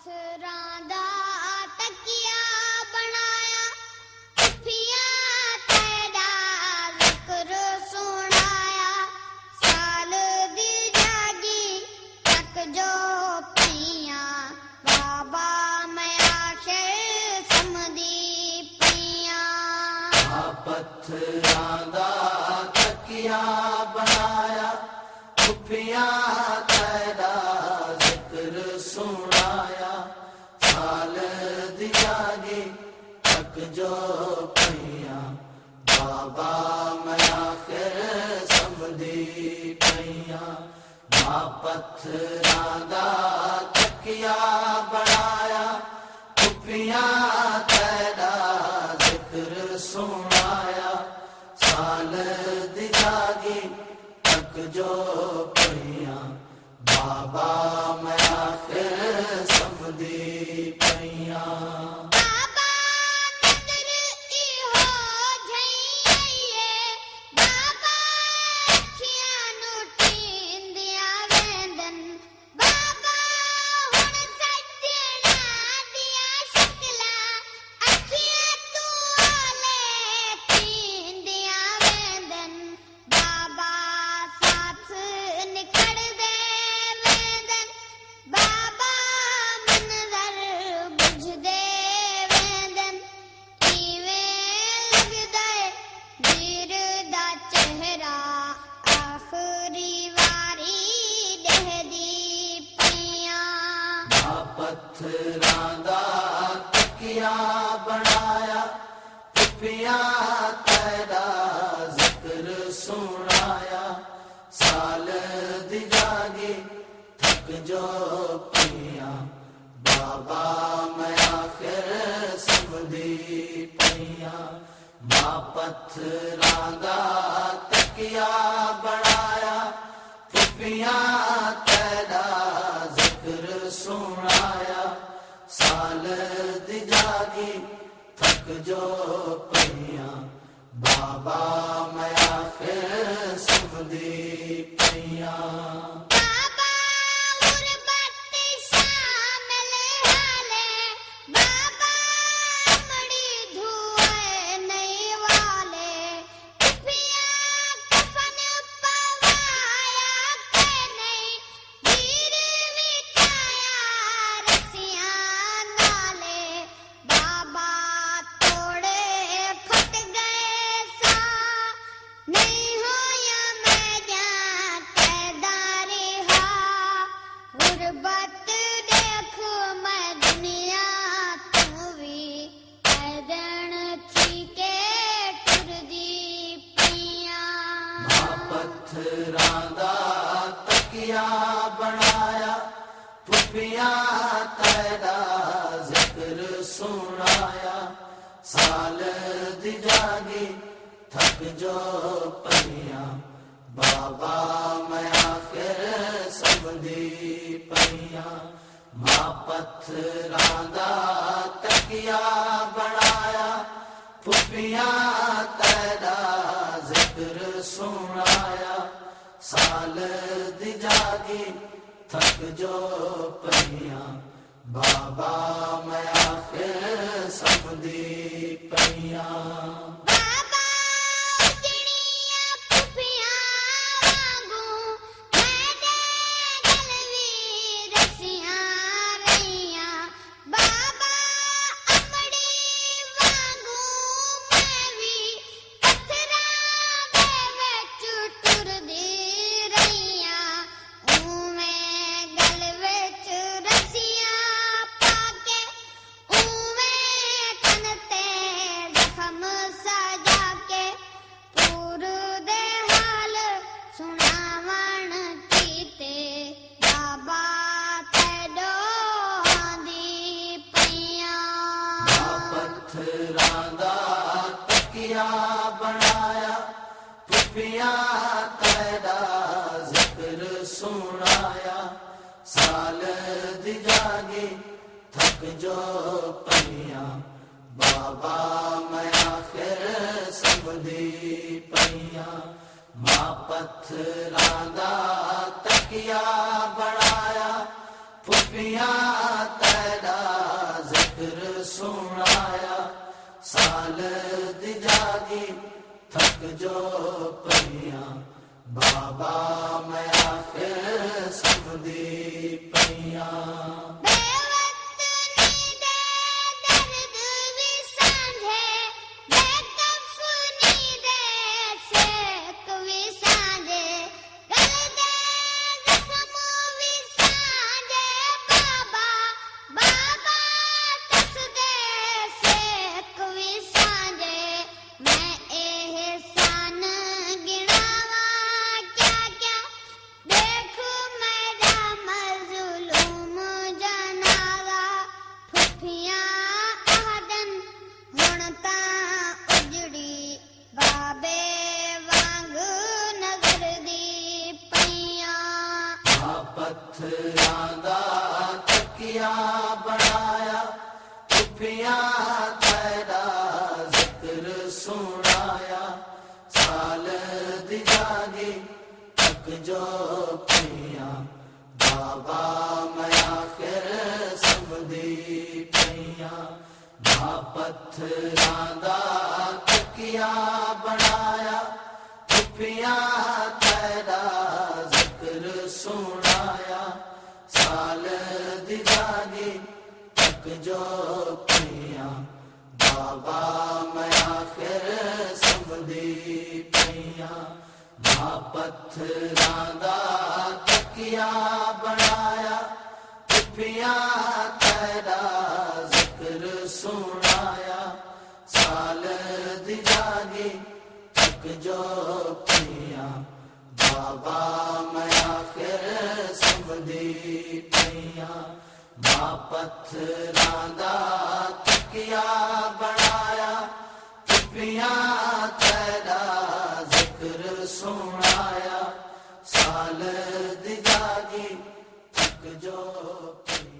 पत्थरां दा तकिया बनाया, खुफिया तेरा जिक्र सुनाया। साल दी जागी तक जो पियां, बाबा मैं आखिर समझी पियां। पत्थरां दा तकिया बनाया, खुफिया तेरा जिक्र सुनाया। साल दी जागी तक जो पियां, बाबा मैं आखिर समझी पियां। मां पत्थरां दा तकिया बनाया, खुफिया तेरा जिक्र सुनाया। साल दी जागी तक जो पियां, बाबा मैं आखिर समझी पियां। पत्थरां दा तकिया बनाया, खुफिया तेरा जिक्र सुनाया। साल दी जागी थक जो पियां, बाबा मैं आखिर समझी पियां। मां पत्थरां दा तकिया बनाया, खुफिया तेरा जिक्र सुनाया। साल दी जागी थक जो पियां, बाबा मैं आखिर समझी पियां। पत्थरां दा तकिया बनाया, खुफिया तेरा जिक्र सुनाया। साल दी जागी थक जो पियां, बाबा मैं आखिर समझी पियां। मां पत्थरां दा तकिया बनाया, खुफिया तेरा जिक्र सुनाया। साल दी जागी थक जो पियां, बाबा मैं आखिर समझी पियां। पत्थरां दा तकिया बनाया, खुफिया तेरा जिक्र सुनाया। साल दी जागी थक जो पियां, बाबा मैं आखिर समझी पियां। मां पत्थरां दा तकिया बनाया, खुफिया तेरा जागी थक जो पईया बाबा मैं आखिर समझी पईया पत्थरां दा तकिया बनाया खुफिया तेरा जिक्र सुनाया साल दी जागी थक जो पईया बाबा मैं आखिर समझी पईया पत्थरां दा तकिया बनाया खुफिया तेरा जिक्र सुनाया साल दी जागी थक जो पईया बाबा मैं आखिर समझी पईया पत्थरां दा तकिया बनाया खुफिया तेरा जिक्र सुनाया साल दी जागी थक जो पईया बाबा मैं आखिर समझी पईया पत्थरां दा तकिया बनाया खुफिया तेरा जिक्र सुनाया साल दी जागी थक जो पईया